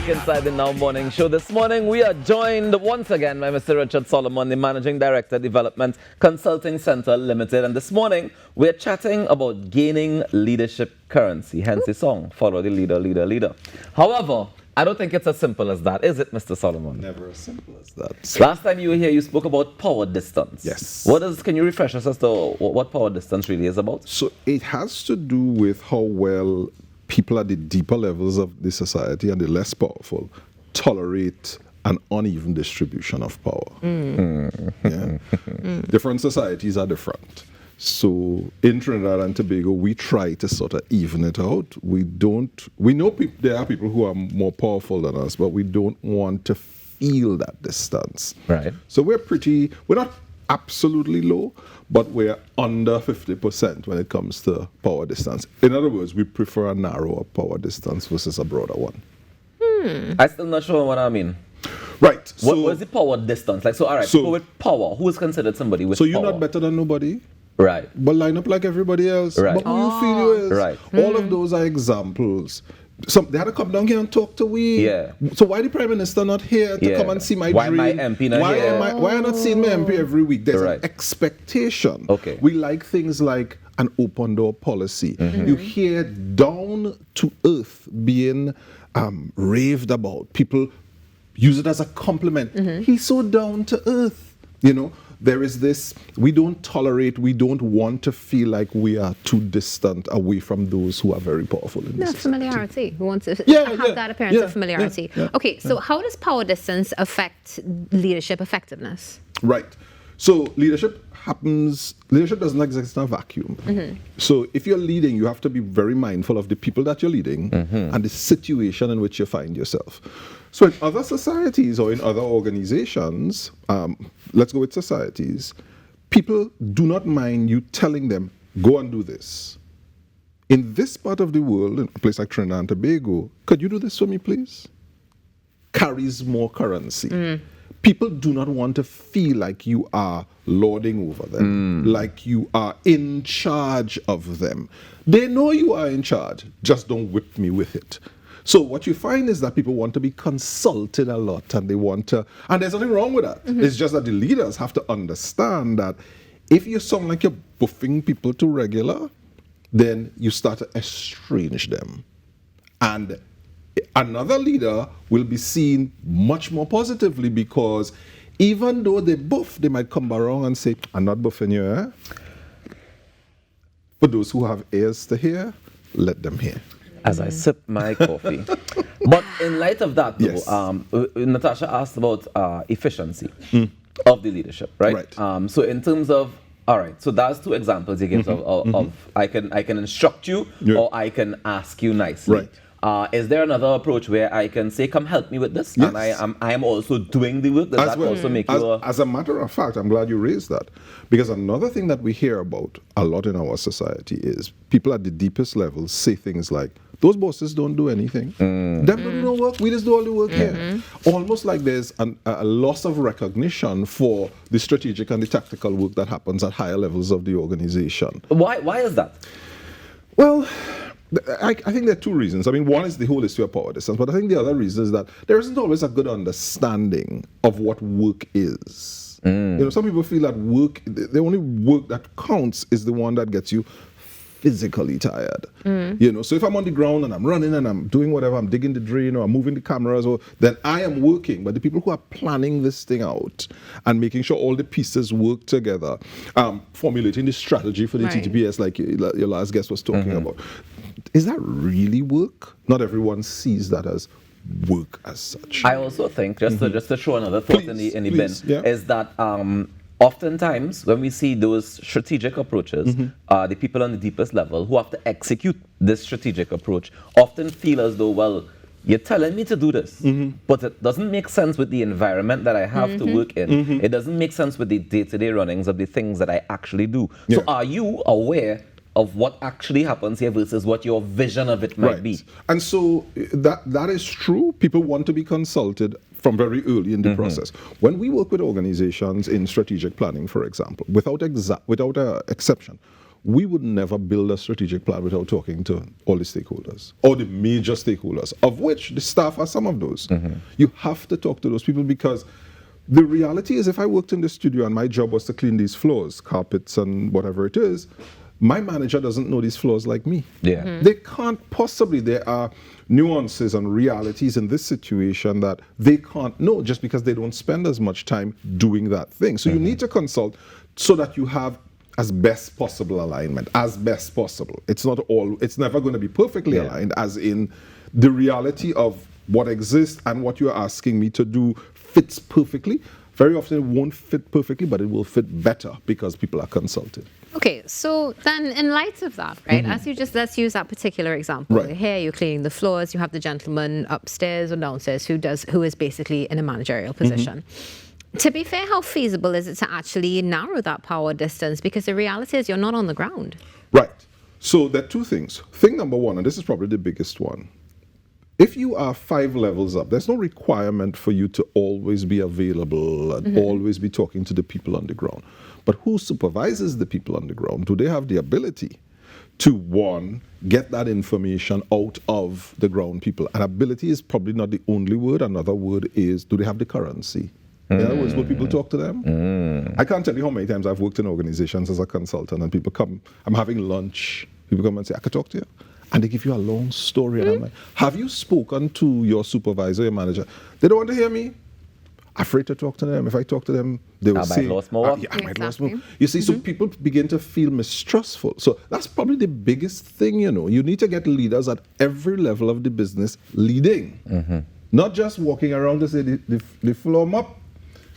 back inside the Now Morning Show. This morning, we are joined once again by Mr. Richard Solomon, the Managing Director, Development Consulting Center Ltd. And this morning, we're chatting about gaining leadership currency, hence the song, Follow the Leader, Leader, Leader. However, I don't think it's as simple as that, is it, Mr. Solomon? Never as simple as that. Last time you were here, you spoke about power distance. Yes. Can you refresh us as to what power distance really is about? So it has to do with how well people at the deeper levels of the society and the less powerful tolerate an uneven distribution of power. Yeah. Different societies are different. So in Trinidad and Tobago, we try to sort of even it out. We know there are people who are more powerful than us, but we don't want to feel that distance. Right. So we're not absolutely low, but we're under 50% when it comes to power distance. In other words, we prefer a narrower power distance versus a broader one. I'm still not sure what I mean. Right. What is the power distance? People with power, who is considered somebody with power? So you're not better than nobody? Right. But line up like everybody else. Right. But who you feel you is. Right. All of those are examples. They had to come down here and talk to we. Yeah. So why the Prime Minister not here to come and see my why dream? Why my MP not here? Why am I not seeing my MP every week? There's Right. an expectation. Okay. We like things like an open door policy. You hear down to earth being raved about. People use it as a compliment. He's so down to earth. There is this, we don't want to feel like we are too distant away from those who are very powerful in this society. Familiarity. We want to have that appearance of familiarity. Yeah. Okay, so how does power distance affect leadership effectiveness? Right. So leadership doesn't exist in a vacuum. So if you're leading, you have to be very mindful of the people that you're leading and the situation in which you find yourself. So in other societies or in other organizations, let's go with societies, people do not mind you telling them, go and do this. In this part of the world, in a place like Trinidad and Tobago, could you do this for me, please? Carries more currency. People do not want to feel like you are lording over them, like you are in charge of them. They know you are in charge, just don't whip me with it. So what you find is that people want to be consulted a lot and and there's nothing wrong with that. It's just that the leaders have to understand that if you sound like you're buffing people too regular, then you start to estrange them. And another leader will be seen much more positively because even though they buff, they might come around and say, I'm not buffing you, eh? For those who have ears to hear, let them hear. As I sip my coffee. But in light of that, though, Yes. Natasha asked about efficiency of the leadership, right? So in terms of, all right, so that's two examples you gave of I can instruct you or I can ask you nicely. Right. Is there another approach where I can say, come help me with this? Yes. And I am also doing the work? Does that also make you As a matter of fact, I'm glad you raised that. Because another thing that we hear about a lot in our society is people at the deepest levels say things like, those bosses don't do anything. Them don't do no work. We just do all the work here. Almost like there's a loss of recognition for the strategic and the tactical work that happens at higher levels of the organization. Why is that? Well, I think there are two reasons. I mean, one is the whole issue of power distance, but I think the other reason is that there isn't always a good understanding of what work is. Some people feel that work, the only work that counts is the one that gets you physically tired. So if I'm on the ground and I'm running and I'm doing whatever, I'm digging the drain or I'm moving the cameras, then I am working. But the people who are planning this thing out and making sure all the pieces work together, formulating the strategy for the TTPS, like your last guest was talking about, is that really work? Not everyone sees that as work as such. I also think, just to throw another thought in the bin, is that oftentimes when we see those strategic approaches, the people on the deepest level who have to execute this strategic approach often feel as though, well, you're telling me to do this, but it doesn't make sense with the environment that I have to work in. It doesn't make sense with the day-to-day runnings of the things that I actually do. So are you aware of what actually happens here versus what your vision of it might be? And so that is true. People want to be consulted from very early in the process. When we work with organizations in strategic planning, for example, without exception, we would never build a strategic plan without talking to all the stakeholders, or the major stakeholders, of which the staff are some of those. You have to talk to those people, because the reality is, if I worked in the studio and my job was to clean these floors, carpets and whatever it is, my manager doesn't know these floors like me. They can't possibly. There are nuances and realities in this situation that they can't know just because they don't spend as much time doing that thing. So you need to consult so that you have as best possible alignment, as best possible. It's never going to be perfectly aligned, as in the reality of what exists and what you're asking me to do fits perfectly. Very often it won't fit perfectly, but it will fit better because people are consulted. Okay, so then in light of that, right, let's use that particular example. Right. Here you're cleaning the floors, you have the gentleman upstairs or downstairs who is basically in a managerial position. To be fair, how feasible is it to actually narrow that power distance? Because the reality is you're not on the ground. Right. So there are two things. Thing number one, and this is probably the biggest one. If you are 5 levels up, there's no requirement for you to always be available and always be talking to the people on the ground. But who supervises the people on the ground? Do they have the ability to, one, get that information out of the ground people? And ability is probably not the only word. Another word is, do they have the currency? In other words, will people talk to them? I can't tell you how many times I've worked in organizations as a consultant and people come, I'm having lunch, people come and say, I could talk to you. And they give you a long story. And I'm like, have you spoken to your supervisor, your manager? They don't want to hear me. Afraid to talk to them. If I talk to them, they will say, I might lose more. I might lose more. You see, so people begin to feel mistrustful. So that's probably the biggest thing, you know. You need to get leaders at every level of the business leading. Not just walking around to say the floor mop.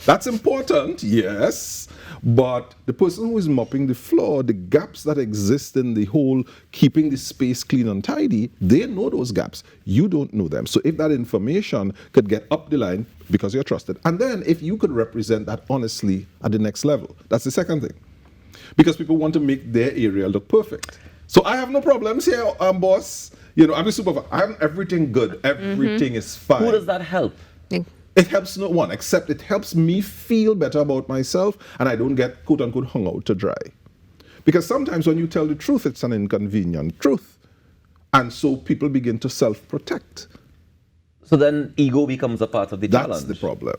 That's important, yes, but the person who is mopping the floor, the gaps that exist in the whole keeping the space clean and tidy, they know those gaps. You don't know them. So if that information could get up the line, because you're trusted, and then if you could represent that honestly at the next level, that's the second thing. Because people want to make their area look perfect. So I have no problems here, boss. You know, I'm the supervisor. I have everything good. Everything is fine. Who does that help? It helps no one, except it helps me feel better about myself, and I don't get, quote unquote, hung out to dry. Because sometimes when you tell the truth, it's an inconvenient truth. And so people begin to self-protect. So then ego becomes a part of the challenge. That's the problem.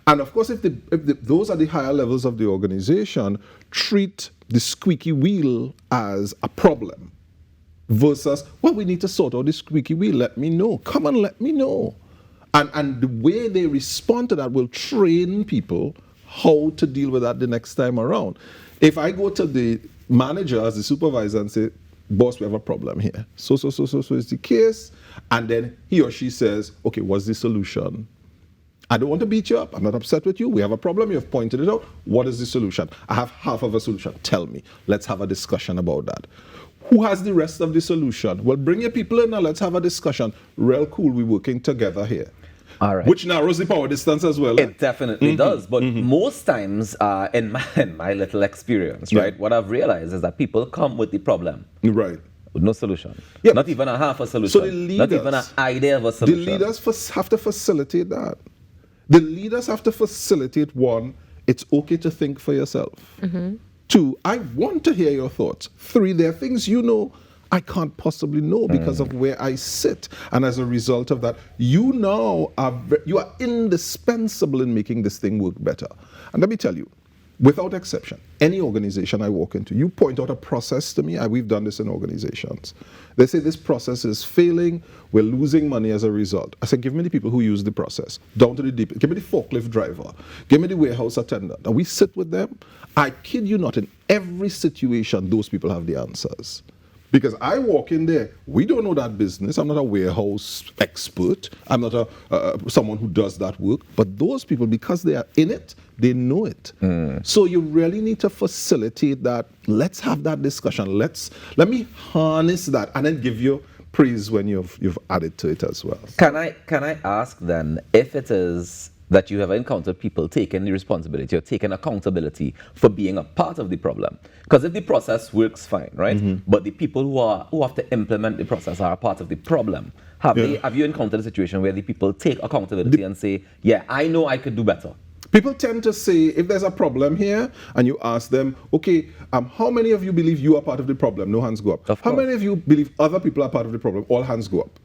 And of course, if those are the higher levels of the organization, treat the squeaky wheel as a problem versus, well, we need to sort out the squeaky wheel. Let me know. Come on, let me know. And the way they respond to that will train people how to deal with that the next time around. If I go to the manager as the supervisor and say, boss, we have a problem here. So is the case. And then he or she says, okay, what's the solution? I don't want to beat you up. I'm not upset with you. We have a problem. You have pointed it out. What is the solution? I have half of a solution. Tell me. Let's have a discussion about that. Who has the rest of the solution? Well, bring your people in now. Let's have a discussion. Real cool. We're working together here. All right. Which narrows the power distance as well. It definitely does. But most times, in my little experience, right, what I've realized is that people come with the problem. Right. With no solution. Yeah. Not even a half a solution. So the leaders, not even an idea of a solution. The leaders have to facilitate that. The leaders have to facilitate, one, it's okay to think for yourself. 2, I want to hear your thoughts. 3, there are things you know I can't possibly know because of where I sit. And as a result of that, you now are indispensable in making this thing work better. And let me tell you, without exception, any organization I walk into, you point out a process to me, we've done this in organizations. They say this process is failing, we're losing money as a result. I say, give me the people who use the process, down to the deep, give me the forklift driver, give me the warehouse attendant. And we sit with them. I kid you not, in every situation, those people have the answers. Because I walk in there, we don't know that business. I'm not a warehouse expert. I'm not someone who does that work. But those people, because they are in it, they know it. So you really need to facilitate that. Let's have that discussion. Let me harness that and then give you praise when you've added to it as well. Can I ask then, if it is that you have encountered people taking the responsibility or taking accountability for being a part of the problem? Because if the process works fine, right? But the people who have to implement the process are a part of the problem. Have you encountered a situation where the people take accountability and say, yeah, I know I could do better? People tend to say, if there's a problem here, and you ask them, okay, how many of you believe you are part of the problem? No hands go up. How many of you believe other people are part of the problem? All hands go up.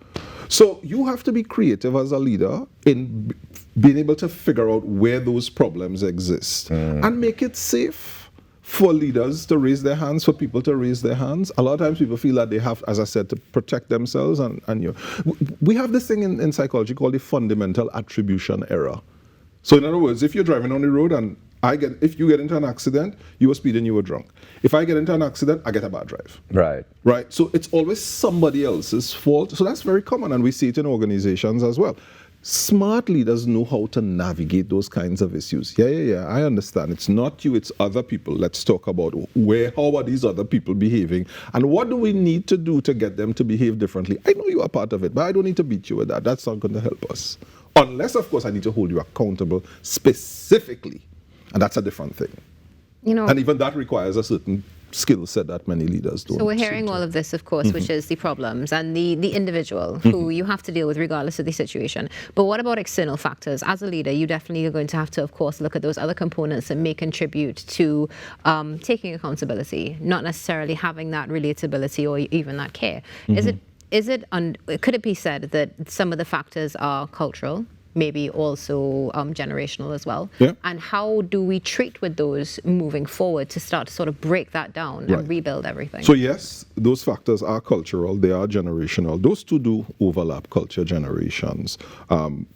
So you have to be creative as a leader in being able to figure out where those problems exist and make it safe for leaders to raise their hands, for people to raise their hands. A lot of times people feel that they have, as I said, to protect themselves. And we have this thing in psychology called the fundamental attribution error. So in other words, if you're driving on the road and if you get into an accident, you were speeding, you were drunk. If I get into an accident, I get a bad drive. Right. So it's always somebody else's fault. So that's very common, and we see it in organizations as well. Smart leaders know how to navigate those kinds of issues. Yeah, I understand. It's not you, it's other people. Let's talk about how are these other people behaving, and what do we need to do to get them to behave differently? I know you are part of it, but I don't need to beat you with that. That's not going to help us. Unless, of course, I need to hold you accountable specifically. And that's a different thing. And even that requires a certain skill set that many leaders don't. So we're hearing all of this, of course, which is the problems and the individual who you have to deal with regardless of the situation. But what about external factors? As a leader, you definitely are going to have to, of course, look at those other components that may contribute to taking accountability, not necessarily having that relatability or even that care. Could it be said that some of the factors are cultural, maybe also generational as well? Yeah. And how do we treat with those moving forward to start to sort of break that down and rebuild everything? So yes, those factors are cultural, they are generational. Those two do overlap, culture, generations.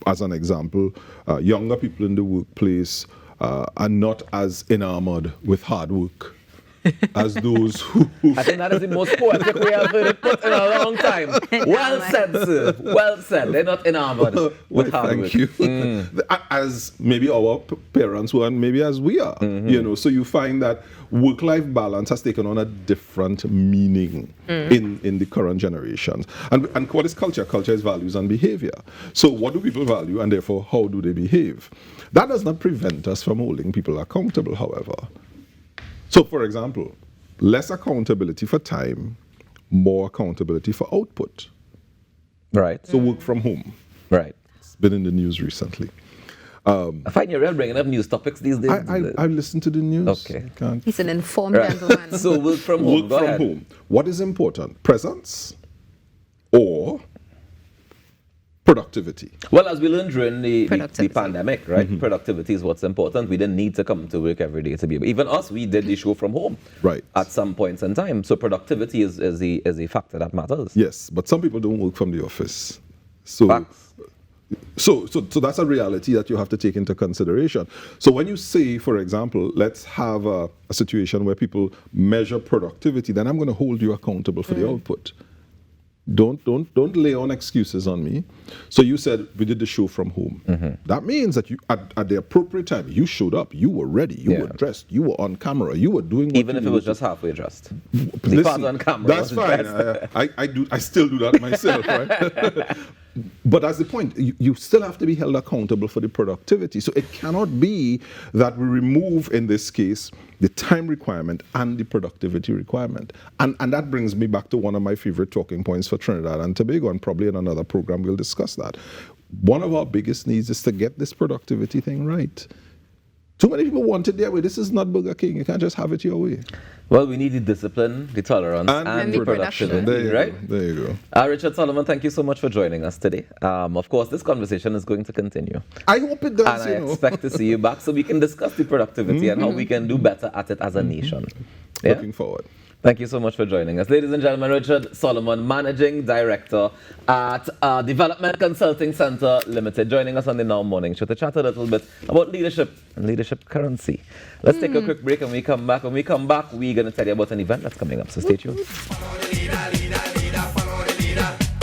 As an example, younger people in the workplace are not as enamored with hard work as those who... I think that is the most poetic way I've heard it put in a long time. Well said, sir. Well said. They're not enamored with hard work. Thank you. As maybe our parents were, and maybe as we are. So you find that work-life balance has taken on a different meaning in the current generations. And what is culture? Culture is values and behavior. So what do people value, and therefore how do they behave? That does not prevent us from holding people accountable, however. So, for example, less accountability for time, more accountability for output. Right. So work from home. Right. It's been in the news recently. I find you're really bringing up news topics these days. I listen to the news. Okay. He's an informed gentleman. So work from home. Work from home. What is important? Presence or productivity? Well, as we learned during the pandemic, right? Productivity is what's important. We didn't need to come to work every day to be able. Even us, we did the show from home, right? At some points in time. So productivity is a factor that matters. Yes, but some people don't work from the office. So that's a reality that you have to take into consideration. So when you say, for example, let's have a situation where people measure productivity, then I'm going to hold you accountable for the output. Don't lay on excuses on me. So you said we did the show from home. That means that you at the appropriate time you showed up, you were ready, you were dressed, you were on camera, you were doing what even if it was just halfway dressed. The part on camera. That's fine. I still do that myself, right? But that's the point. You still have to be held accountable for the productivity. So it cannot be that we remove, in this case, the time requirement and the productivity requirement. And that brings me back to one of my favorite talking points for Trinidad and Tobago, and probably in another program we'll discuss that. One of our biggest needs is to get this productivity thing right. Too many people want it their way. This is not Burger King. You can't just have it your way. Well, we need the discipline, the tolerance, and the production. Right? There you go. Richard Solomon, thank you so much for joining us today. Of course, this conversation is going to continue. I hope it does. And I expect to see you back so we can discuss the productivity and how we can do better at it as a nation. Yeah? Looking forward. Thank you so much for joining us. Ladies and gentlemen, Richard Solomon, Managing Director at Development Consulting Center Ltd, joining us on the Now Morning Show to chat a little bit about leadership and leadership currency. Let's take a quick break and we come back. When we come back, we're going to tell you about an event that's coming up, so stay tuned.